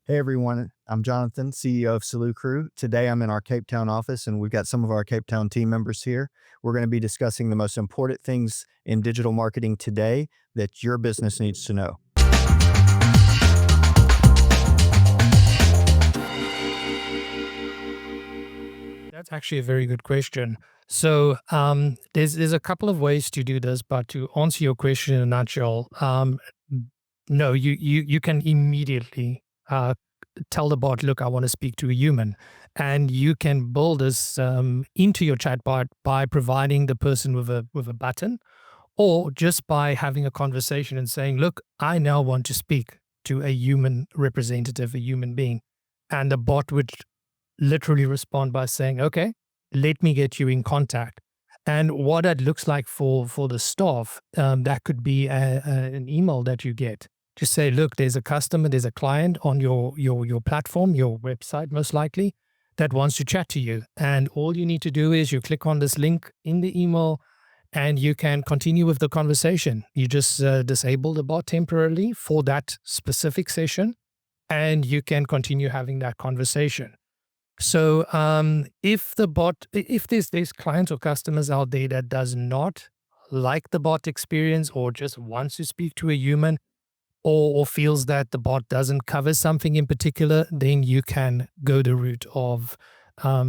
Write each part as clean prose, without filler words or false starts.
Hey everyone, I'm Jonathan, CEO of Solucru. Today I'm in our Cape Town office and we've got some of our Cape Town team members here. We're going to be discussing the most important things in digital marketing today that your business needs to know. That's actually a very good question. So there's a couple of ways to do this, but to answer your question in a nutshell, no, you can immediately tell the bot, look, I want to speak to a human, and you can build this into your chatbot by providing the person with a button, or just by having a conversation and saying, look, I now want to speak to a human representative, a human being, and the bot would literally respond by saying, okay, let me get you in contact. And what that looks like for the staff, that could be an email that you get. Just say, look, there's a customer, there's a client on your platform, your website most likely, that wants to chat to you. And all you need to do is you click on this link in the email and you can continue with the conversation. You just disable the bot temporarily for that specific session and you can continue having that conversation. So if there's clients or customers out there that does not like the bot experience or just wants to speak to a human or feels that the bot doesn't cover something in particular, then you can go the route of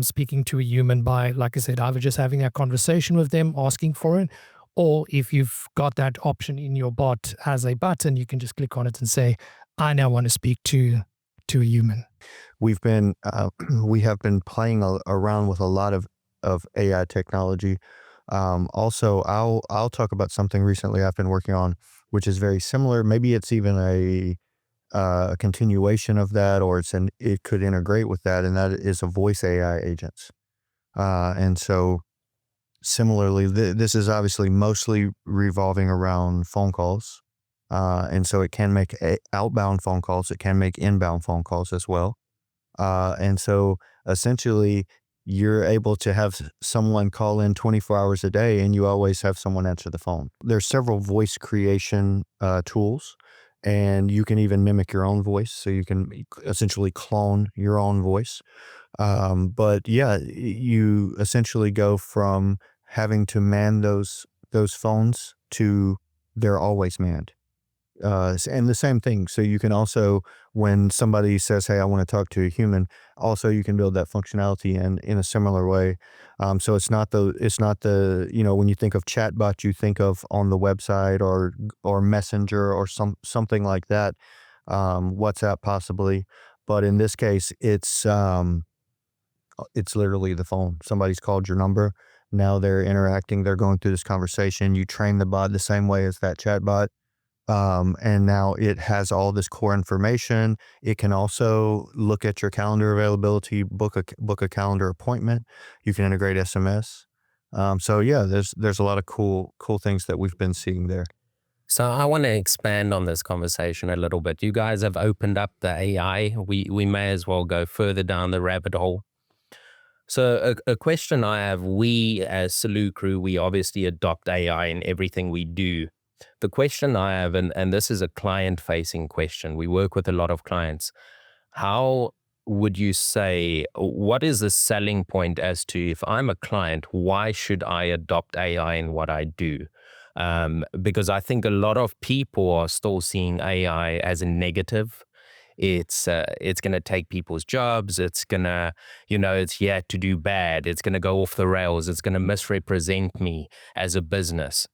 speaking to a human by, like I said, either just having a conversation with them, asking for it, or if you've got that option in your bot as a button, you can just click on it and say, I now want to speak to a human. We've been, we have been playing around with a lot of AI technology. Also, I'll talk about something recently I've been working on, which is very similar. Maybe it's even a continuation of that, or it could integrate with that, and that is a voice AI agents. And so similarly, this is obviously mostly revolving around phone calls. And so it can make outbound phone calls. It can make inbound phone calls as well. And so essentially you're able to have someone call in 24 hours a day and you always have someone answer the phone. There's several voice creation tools, and you can even mimic your own voice. So you can essentially clone your own voice. But yeah, you essentially go from having to man those phones to they're always manned. And the same thing. So you can also, when somebody says, hey, I want to talk to a human, also you can build that functionality in a similar way. So it's not the, when you think of chatbot, you think of on the website or Messenger or something like that, WhatsApp possibly. But in this case, it's literally the phone. Somebody's called your number. Now they're interacting. They're going through this conversation. You train the bot the same way as that chatbot. And now it has all this core information. It can also look at your calendar availability, book a calendar appointment. You can integrate SMS. So yeah, there's a lot of cool things that we've been seeing there. So I want to expand on this conversation a little bit. You guys have opened up the AI. We may as well go further down the rabbit hole. So a question I have, we as Solucru, we obviously adopt AI in everything we do. The question I have, and this is a client-facing question, we work with a lot of clients. How would you say, what is the selling point as to, if I'm a client, why should I adopt AI in what I do? Because I think a lot of people are still seeing AI as a negative. It's going to take people's jobs. It's going to, it's here to do bad. It's going to go off the rails. It's going to misrepresent me as a business.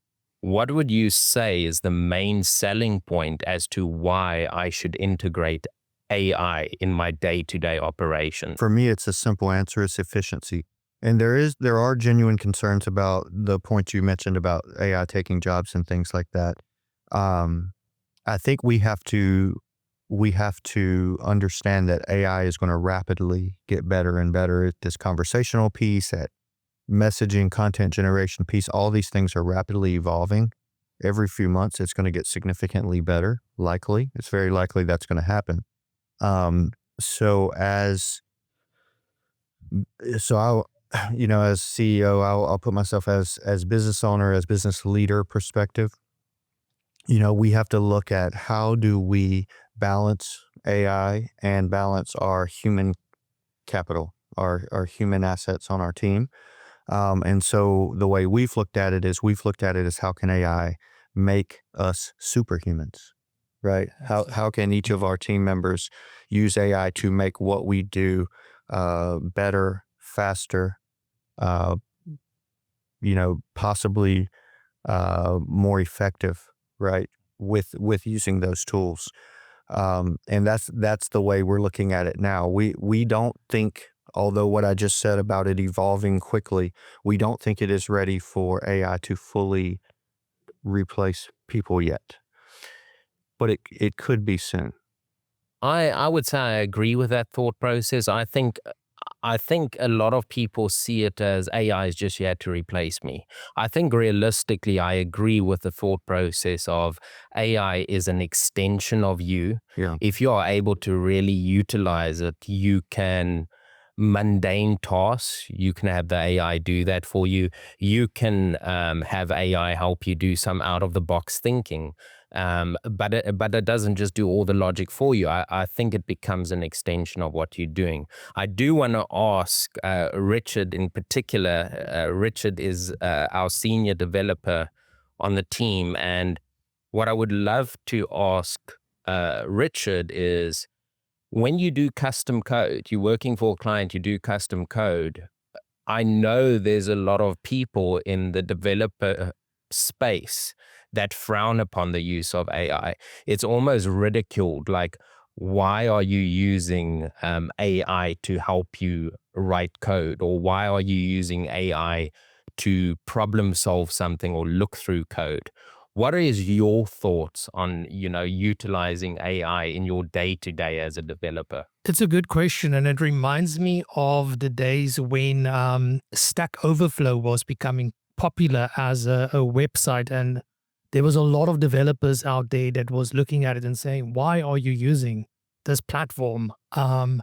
What would you say is the main selling point as to why I should integrate AI in my day-to-day operation? For me, it's a simple answer. It's efficiency. And there are genuine concerns about the point you mentioned about AI taking jobs and things like that. I think we have to understand that AI is going to rapidly get better and better at this conversational piece, at messaging, content generation piece. All these things are rapidly evolving. Every few months, it's going to get significantly better. Likely, it's very likely that's going to happen. So as CEO, I'll put myself as business owner, as business leader perspective. We have to look at how do we balance AI and balance our human capital, our human assets on our team. And so the way we've looked at it is how can AI make us superhumans, right? How can each of our team members use AI to make what we do better, faster, uh, possibly more effective, right? With using those tools. And that's the way we're looking at it now. We don't think, although what I just said about it evolving quickly, we don't think it is ready for AI to fully replace people yet. But it could be soon. I would say I agree with that thought process. I think a lot of people see it as AI is just here to replace me. I think realistically, I agree with the thought process of AI is an extension of you. Yeah. If you are able to really utilize it, you can mundane tasks, you can have the AI do that for you. You can have AI help you do some out of the box thinking. But it doesn't just do all the logic for you. I think it becomes an extension of what you're doing. I do want to ask Richard in particular. Richard is our senior developer on the team. And what I would love to ask Richard is, when you do custom code, you're working for a client, you do custom code, I know there's a lot of people in the developer space that frown upon the use of AI. It's almost ridiculed. Like, why are you using AI to help you write code? Or why are you using AI to problem solve something or look through code? What is your thoughts on, utilizing AI in your day-to-day as a developer? It's a good question, and it reminds me of the days when Stack Overflow was becoming popular as a website, and there was a lot of developers out there that was looking at it and saying, "Why are you using this platform?" And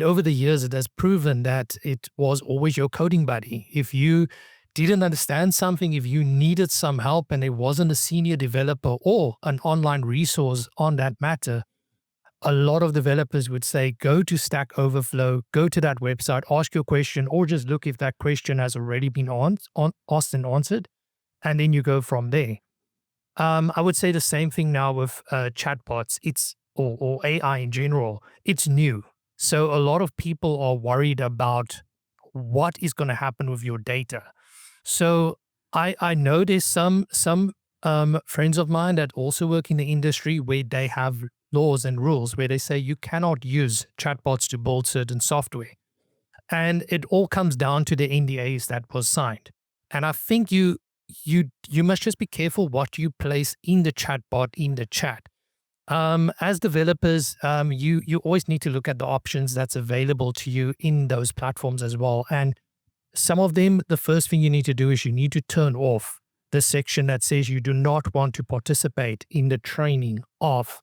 over the years, it has proven that it was always your coding buddy. If you didn't understand something, if you needed some help, and there wasn't a senior developer or an online resource on that matter, a lot of developers would say, go to Stack Overflow, go to that website, ask your question, or just look if that question has already been asked and answered, and then you go from there. I would say the same thing now with chatbots. Or AI in general. It's new, so a lot of people are worried about what is going to happen with your data. So I know there's some friends of mine that also work in the industry where they have laws and rules where they say you cannot use chatbots to build certain software. And it all comes down to the NDAs that was signed. And I think you must just be careful what you place in the chatbot in the chat. As developers, you always need to look at the options that's available to you in those platforms as well. And some of them, the first thing you need to do is you need to turn off the section that says you do not want to participate in the training of.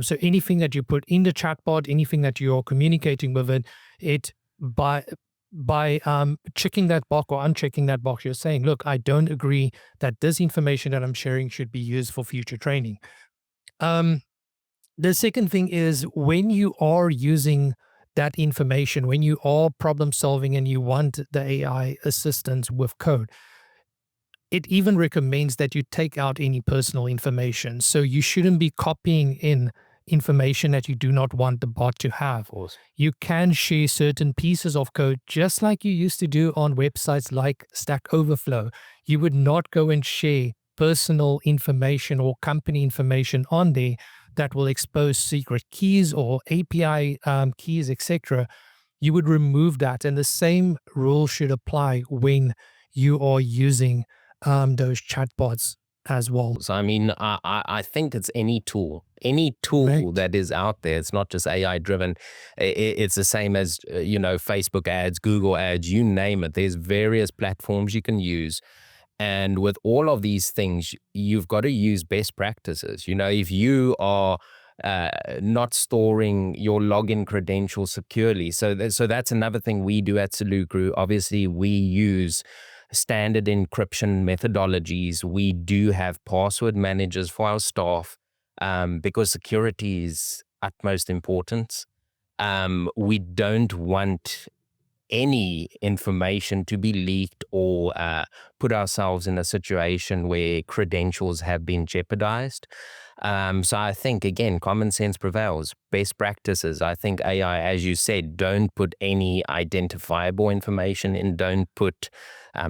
So anything that you put in the chatbot, anything that you're communicating with it by checking that box or unchecking that box, you're saying, look, I don't agree that this information that I'm sharing should be used for future training. The second thing is, when you are using that information, when you are problem solving and you want the AI assistance with code, it even recommends that you take out any personal information. So you shouldn't be copying in information that you do not want the bot to have. Awesome. You can share certain pieces of code just like you used to do on websites like Stack Overflow. You would not go and share personal information or company information on there that will expose secret keys or API keys, etc. You would remove that. And the same rule should apply when you are using those chatbots as well. So, I mean, I think it's any tool Right. that is out there. It's not just AI driven. It's the same as, Facebook ads, Google ads, you name it. There's various platforms you can use. And with all of these things, you've got to use best practices. If you are not storing your login credentials securely. So that's another thing we do at Solucru. Obviously, we use standard encryption methodologies. We do have password managers for our staff. because security is utmost importance. We don't want any information to be leaked or put ourselves in a situation where credentials have been jeopardized. So I think, again, common sense prevails. Best practices. I think AI, as you said, don't put any identifiable information in. Don't put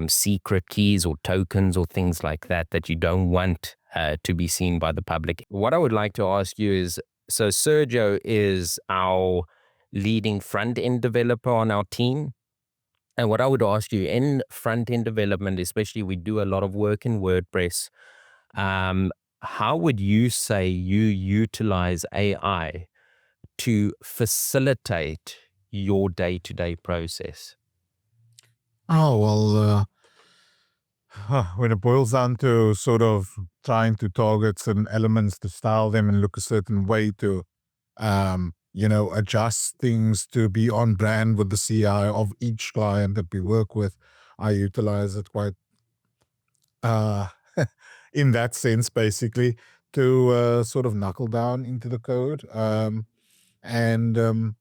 secret keys or tokens or things like that you don't want to be seen by the public. What I would like to ask you is, so Sergio is our leading front-end developer on our team. And what I would ask you, in front-end development, especially, we do a lot of work in WordPress. How would you say you utilize AI to facilitate your day-to-day process? Oh, well, when it boils down to sort of trying to target certain elements to style them and look a certain way to, adjust things to be on brand with the CI of each client that we work with, I utilize it quite uh, in that sense, basically, to sort of knuckle down into the code. And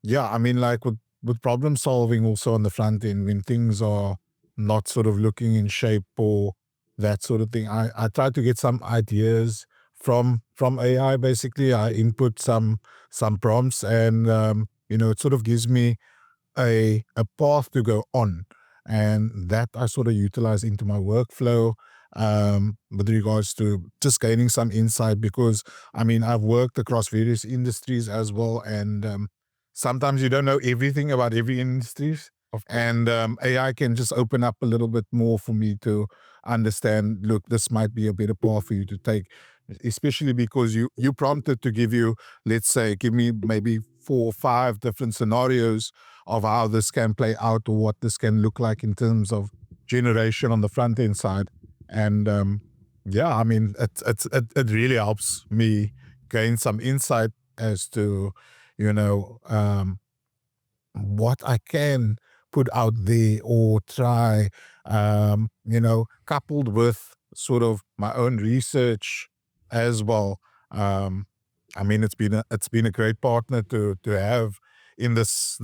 yeah, I mean, like with problem solving also on the front end, when things are not sort of looking in shape or that sort of thing, I try to get some ideas from AI. Basically, I input some prompts, and it sort of gives me a path to go on, and that I sort of utilize into my workflow with regards to just gaining some insight, because I mean, I've worked across various industries as well, and sometimes you don't know everything about every industry, and AI can just open up a little bit more for me to understand, look, this might be a better path for you to take, especially because you prompted to give you, let's say, give me maybe 4 or 5 different scenarios of how this can play out or what this can look like in terms of generation on the front end side. And yeah, I mean, it really helps me gain some insight as to, what I can put out there or try, coupled with sort of my own research as well. I mean, it's been a great partner to have in this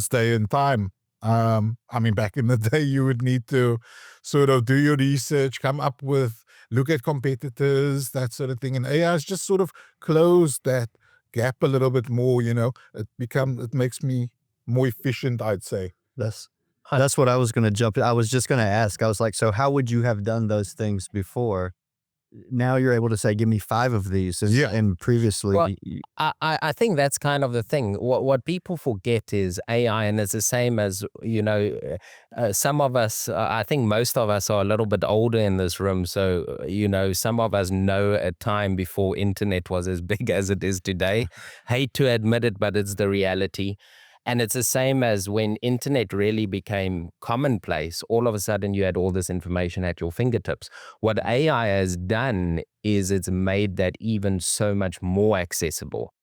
day and time. I mean, back in the day, you would need to sort of do your research, come up with, look at competitors, that sort of thing. And AI has just sort of closed that gap a little bit more. It makes me more efficient, I'd say. That's what I was gonna jump in. I was just gonna ask. I was like, so how would you have done those things before? Now you're able to say, "Give me 5 of these," and Yeah. and previously, Well, I think that's kind of the thing. What people forget is AI, and it's the same as, some of us, I think most of us are a little bit older in this room. So, some of us know a time before internet was as big as it is today. Hate to admit it, but it's the reality. And it's the same as when internet really became commonplace. All of a sudden, you had all this information at your fingertips. What AI has done is it's made that even so much more accessible.